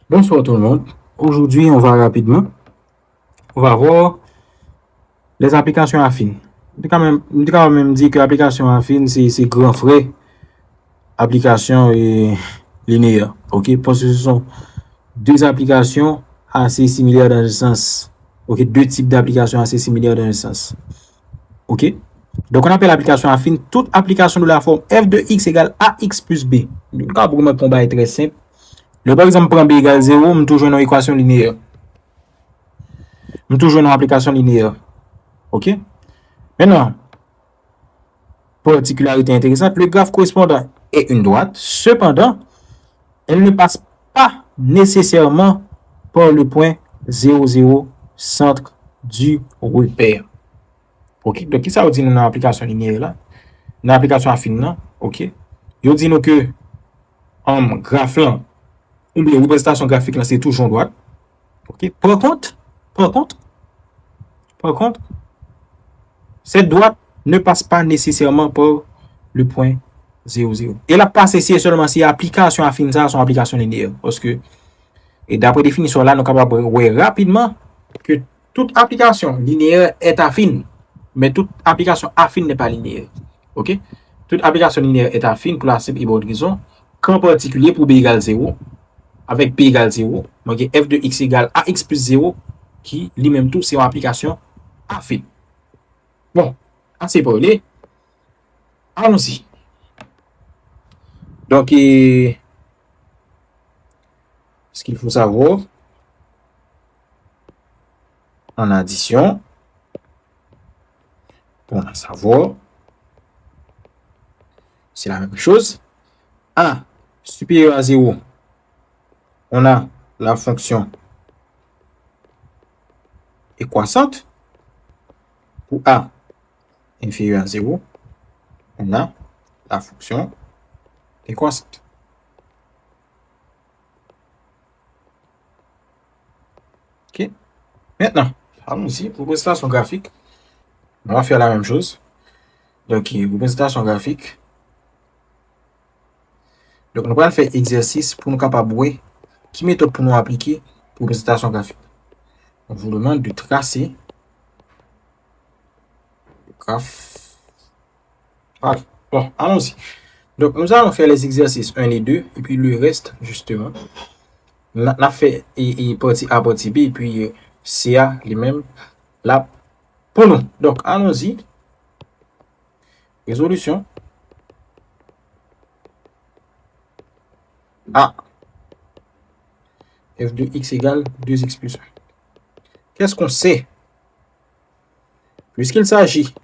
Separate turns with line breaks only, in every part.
Bonsoir tout le monde. Aujourd'hui, on va voir les applications affines. Je vais quand même dire que l'application affine, c'est grand frère application linéaire. OK? Parce que ce sont deux applications assez similaires dans le sens. OK? Deux types d'applications assez similaires dans le sens. OK? Donc, on appelle l'application affine toute application de la forme f de x égale ax plus b. Donc, pour le combat est très simple. Par exemple, prend b égale 0, on toujours une équation linéaire. On toujours une application linéaire. OK? Maintenant, particularité intéressante, le graphe correspondant est une droite. Cependant, elle ne passe pas nécessairement par le point 0, centre du repère. OK? Donc, ça veut dire dans l'application linéaire là, dans l'application affine là, OK? Il dit nous que en graphe là, ou bien représentation graphique là, c'est toujours droite. OK? Par contre, cette droite ne passe pas nécessairement par le point 0. Et la passe ici seulement si l'application affine ça son application linéaire. Parce que, et d'après définition là, nous sommes capables de voir rapidement que toute application linéaire est affine, mais toute application affine n'est pas linéaire. OK? Toute application linéaire est affine pour la simple et bonne raison qu'en particulier pour b égale 0, avec p égale 0, donc f de x égale ax plus 0, qui lui-même tout, c'est une application affine. Bon, assez parlé. Allons-y. Donc, ce qu'il faut savoir, en addition, pour en savoir, c'est la même chose. A supérieur à 0, on a la fonction croissante. Pour A inférieur à 0, on a la fonction décroissante. OK? Maintenant, allons-y, représentation graphique. On va faire la même chose. Donc, représentation graphique. Donc, nous allons faire exercice pour nous capables de voir qui méthode pour nous appliquer pour représentation graphique. On vous demande de tracer le graphe. Voilà. Bon, allons-y. Donc, nous allons faire les exercices 1 et 2, et puis le reste, justement, on a fait partie A, partie B, et puis CA, les mêmes, là, pour nous. Donc, allons-y. Résolution. A. F de x égale 2x plus 1. Qu'est-ce qu'on sait? Puisqu'il s'agit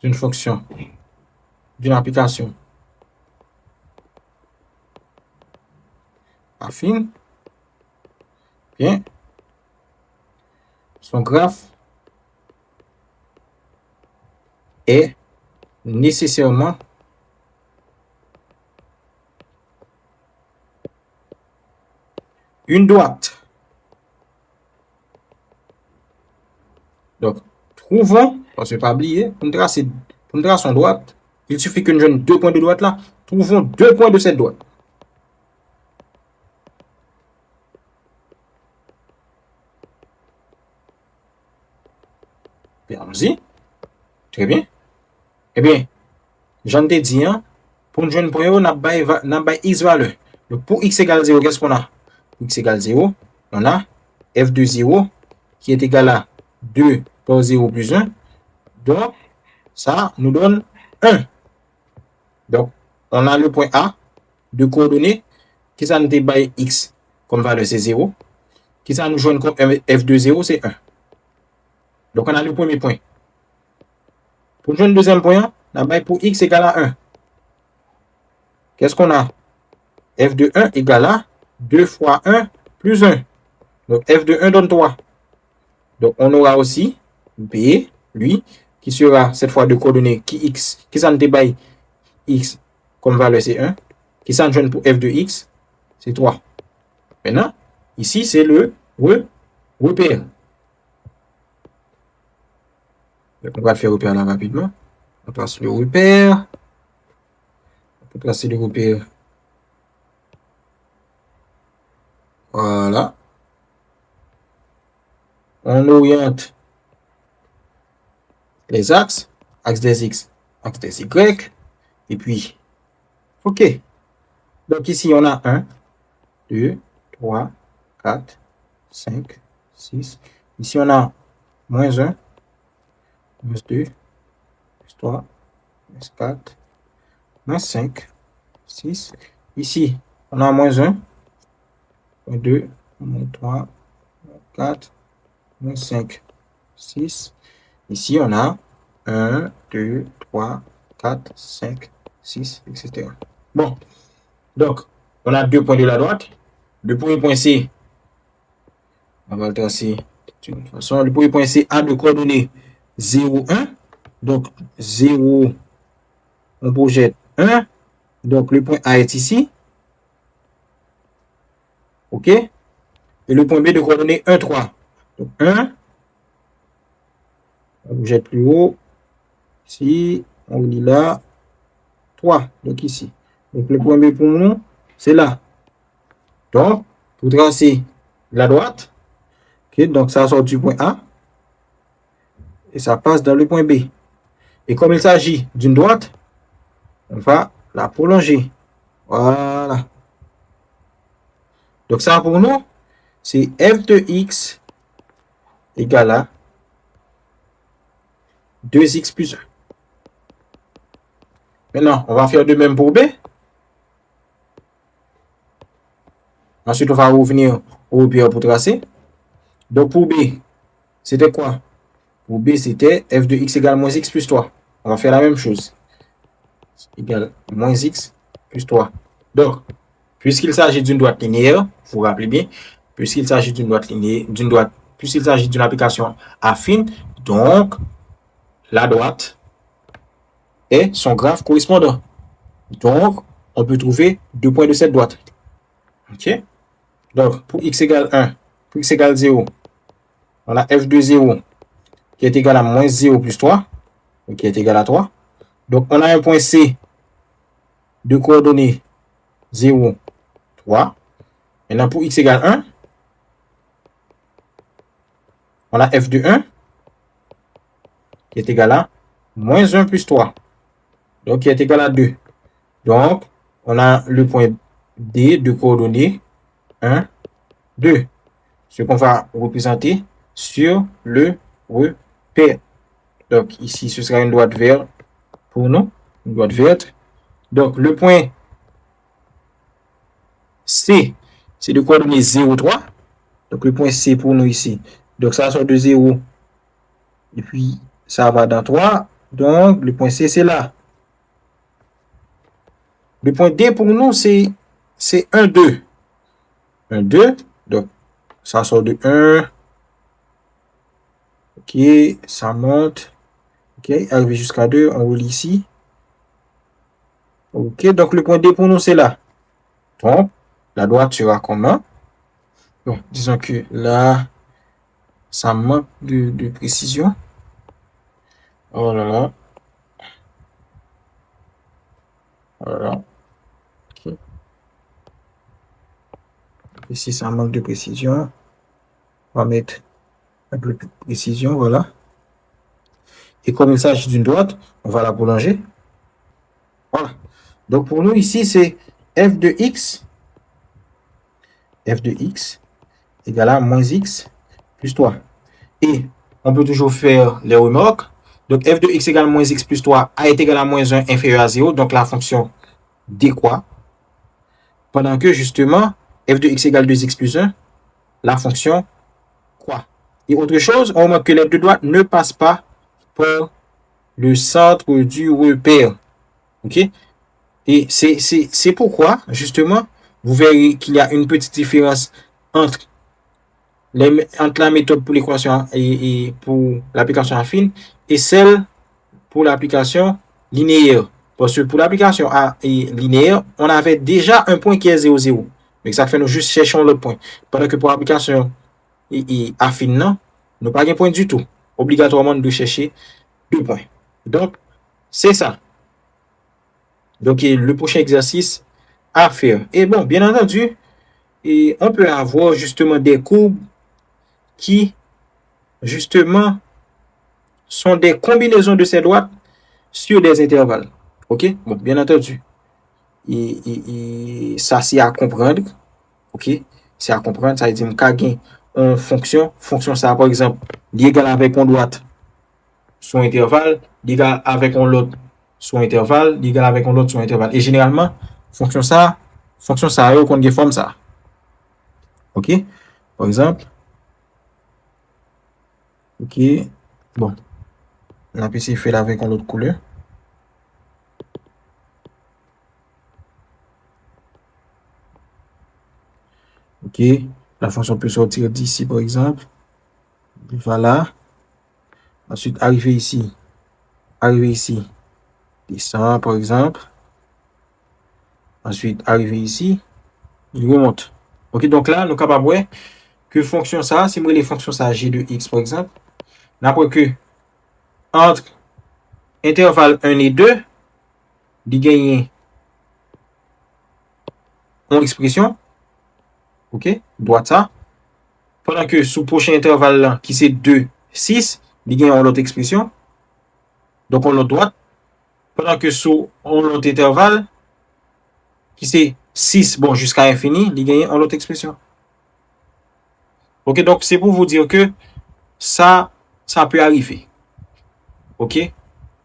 d'une fonction, d'une application affine, bien, son graphe est nécessairement une droite. Donc, trouvons, parce que pas oublier, pour nous tracer une droite, il suffit que nous donne deux points de droite là. Trouvons deux points de cette droite. Bien, allons-y. Très bien. Eh bien, j'en ai dit, hein, pour nous joindre point, on a x valeur. Donc, pour x égale 0, qu'est-ce qu'on a? Pour x égale 0, on a f de 0 qui est égal à 2 par 0 plus 1. Donc, ça nous donne 1. Donc, on a le point A de coordonnées qui ça nous bail x comme valeur, c'est 0. Qui ça nous joint comme f de 0, c'est 1. Donc, on a le premier point. Pour joindre le deuxième point, on a bail pour x égale à 1. Qu'est-ce qu'on a? F de 1 égale à 2 fois 1 plus 1. Donc, f de 1 donne 3. Donc, on aura aussi B, lui, qui sera cette fois de coordonnées qui ça nous bail x comme valeur, c'est 1. Qui ça nous joint pour f de x, c'est 3. Maintenant, ici, c'est le repère. Donc, on va le faire repère là rapidement. On passe le repère. tracer le repère. Voilà. On oriente les axes, axe des X, axe des Y, et puis, OK. Donc ici, on a 1, 2, 3, 4, 5, 6. Ici, on a moins 1, moins 2, plus 3, moins 4, moins 5, 6. Ici, on a moins 1, moins 2, moins 3, moins 4, moins 5, 6. Ici, on a 1, 2, 3, 4, 5, 6, etc. Bon, donc, on a deux points de la droite. Le premier point C, on va le tracer d'une façon. Le premier point C a de coordonnées 0, 1. Donc, 0, on projette 1. Donc, le point A est ici. OK? Et le point B de coordonnées 1, 3. Donc, 1, on projette plus haut. Ici, on lit là. 3, donc ici. Donc, le point B pour nous, c'est là. Donc, pour tracer la droite, okay, donc ça sort du point A et ça passe dans le point B. Et comme il s'agit d'une droite, on va la prolonger. Voilà. Donc ça pour nous, c'est f de x égale à 2x plus 1. Maintenant, on va faire de même pour B. Ensuite, on va revenir au repère pour tracer. Donc pour B, c'était quoi? Pour B, c'était f de x égale moins x plus 3. On va faire la même chose. Égale moins x plus 3. Donc, puisqu'il s'agit d'une droite linéaire, vous vous rappelez bien, puisqu'il s'agit d'une droite linéaire, puisqu'il s'agit d'une application affine, donc la droite est son graphe correspondant. Donc, on peut trouver deux points de cette droite. OK? Donc, pour x égale 1, pour x égale 0, on a f de 0 qui est égal à moins 0 plus 3, qui est égal à 3. Donc, on a un point C de coordonnées 0, 3. Maintenant, pour x égale 1, on a f de 1 qui est égal à moins 1 plus 3. Donc, qui est égal à 2. Donc, on a le point D de coordonnées 1, 2. Ce qu'on va représenter sur le repère. Donc, ici, ce sera une droite verte pour nous. Une droite verte. Donc, le point C, c'est de coordonnées 0, 3. Donc, le point C pour nous ici. Donc, ça sort de 0. Et puis, ça va dans 3. Donc, le point C, c'est là. Le point D pour nous, c'est 1, 2. 1, 2. Donc, ça sort de 1. OK, ça monte. OK, arrivé jusqu'à 2, on relie ici. OK, donc le point D pour nous, c'est là. Donc, la droite sera comment? Bon, disons que là, ça manque de précision. Oh là là. Voilà. OK. Ici, ça manque de précision. On va mettre un peu plus de précision, voilà. Et comme il s'agit d'une droite, on va la prolonger. Voilà. Donc, pour nous, ici, c'est f de x égale à moins x plus 3. Et on peut toujours faire les remarques. Donc, f de x égale à moins x plus 3 a est égal à moins 1 inférieur à 0. Donc, la fonction décroît. Pendant que, justement, f de x égale 2x plus 1, la fonction croît. Et autre chose, on remarque que les deux droites ne passent pas par le centre du repère. OK? Et c'est pourquoi, justement, vous verrez qu'il y a une petite différence entre la méthode pour l'équation et pour l'application affine et celle pour l'application linéaire. Parce que pour l'application linéaire, on avait déjà un point qui est 0, 0. Mais ça fait nous juste cherchons le point. Pendant que pour l'application affine, non, nous pas de point du tout. Obligatoirement de chercher deux points. Donc, c'est ça. Donc, le prochain exercice à faire. Et bon, bien entendu, et on peut avoir justement des courbes qui, justement, sont des combinaisons de ces droites sur des intervalles. OK? Bon, bien entendu. Ça, c'est à comprendre. OK? C'est à comprendre. Ça veut dire que en fonction ça, par exemple, l'égal avec une droite sur intervalle, l'égal avec un l'autre sur intervalle, l'égal avec un l'autre sur intervalle. Et généralement, fonction ça, qu'on a forme ça. OK? Par exemple, OK, bon, on a pu essayer de faire avec une autre couleur. OK, la fonction peut sortir d'ici, par exemple. Voilà. Ensuite, arriver ici, descend, par exemple. Ensuite, arriver ici, il remonte. OK, donc là, nous sommes capables de voir que fonction ça, si moi les fonctions ça g de x, par exemple, n'importe que entre intervalle 1 et 2, il gagne une expression. OK, droite ça. Pendant que sous prochain intervalle là, qui c'est 2, 6, il gagne une autre expression. Donc on l'autre droite. Pendant que sous l'autre intervalle, qui c'est 6, bon, jusqu'à infini, il gagne une autre expression. OK, donc c'est pour vous dire que ça peut arriver. OK,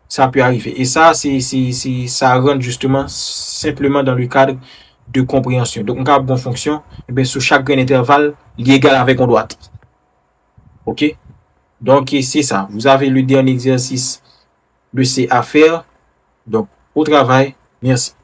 ça peut arriver. Et ça, ça rentre justement simplement dans le cadre de compréhension. Donc, on a une bonne fonction, et bien, sur chaque grain intervalle, il est égal avec une droite. OK, donc c'est ça. Vous avez le dernier exercice de C à faire. Donc, au travail. Merci.